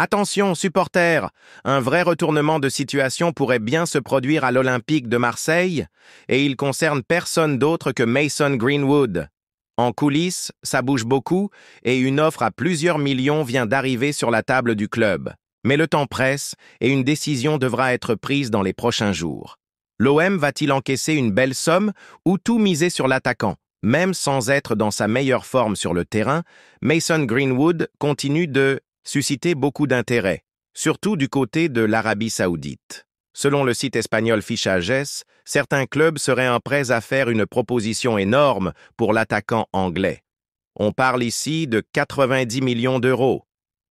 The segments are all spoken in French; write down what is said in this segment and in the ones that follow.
Attention, supporters! Un vrai retournement de situation pourrait bien se produire à l'Olympique de Marseille, et il concerne personne d'autre que Mason Greenwood. En coulisses, ça bouge beaucoup, et une offre à plusieurs millions vient d'arriver sur la table du club. Mais le temps presse, et une décision devra être prise dans les prochains jours. L'OM va-t-il encaisser une belle somme ou tout miser sur l'attaquant? Même sans être dans sa meilleure forme sur le terrain, Mason Greenwood continue de susciter beaucoup d'intérêt, surtout du côté de l'Arabie Saoudite. Selon le site espagnol Fichajes, certains clubs seraient prêts à faire une proposition énorme pour l'attaquant anglais. On parle ici de 90 millions d'euros.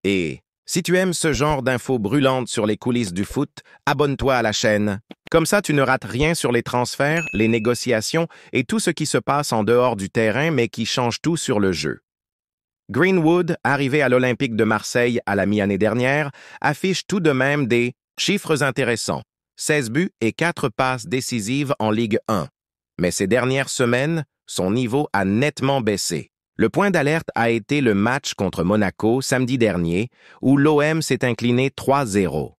Et si tu aimes ce genre d'infos brûlantes sur les coulisses du foot, abonne-toi à la chaîne. Comme ça, tu ne rates rien sur les transferts, les négociations et tout ce qui se passe en dehors du terrain mais qui change tout sur le jeu. Greenwood, arrivé à l'Olympique de Marseille à la mi-année dernière, affiche tout de même des chiffres intéressants. 16 buts et 4 passes décisives en Ligue 1. Mais ces dernières semaines, son niveau a nettement baissé. Le point d'alerte a été le match contre Monaco samedi dernier, où l'OM s'est incliné 3-0.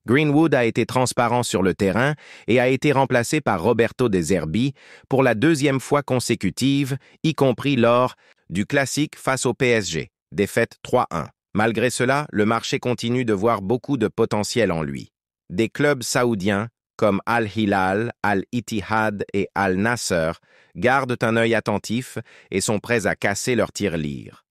Greenwood a été transparent sur le terrain et a été remplacé par Roberto De Zerbi pour la deuxième fois consécutive, y compris lors du classique face au PSG, défaite 3-1. Malgré cela, le marché continue de voir beaucoup de potentiel en lui. Des clubs saoudiens, comme Al-Hilal, Al-Ittihad et Al-Nasser, gardent un œil attentif et sont prêts à casser leur tirelire.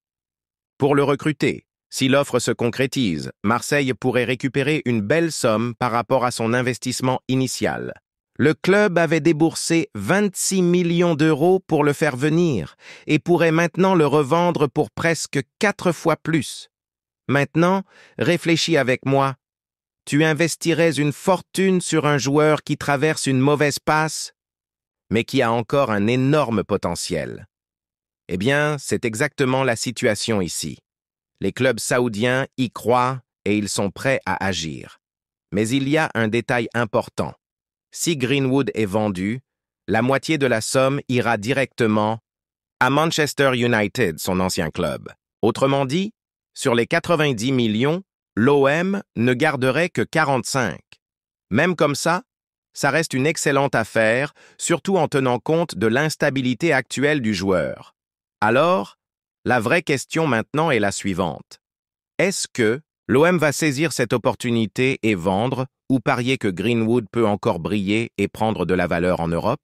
Pour le recruter, si l'offre se concrétise, Marseille pourrait récupérer une belle somme par rapport à son investissement initial. Le club avait déboursé 26 millions d'euros pour le faire venir et pourrait maintenant le revendre pour presque 4 fois plus. Maintenant, réfléchis avec moi. Tu investirais une fortune sur un joueur qui traverse une mauvaise passe, mais qui a encore un énorme potentiel. Eh bien, c'est exactement la situation ici. Les clubs saoudiens y croient et ils sont prêts à agir. Mais il y a un détail important. Si Greenwood est vendu, la moitié de la somme ira directement à Manchester United, son ancien club. Autrement dit, sur les 90 millions, l'OM ne garderait que 45. Même comme ça reste une excellente affaire, surtout en tenant compte de l'instabilité actuelle du joueur. Alors, la vraie question maintenant est la suivante. Est-ce que l'OM va saisir cette opportunité et vendre, ou parier que Greenwood peut encore briller et prendre de la valeur en Europe?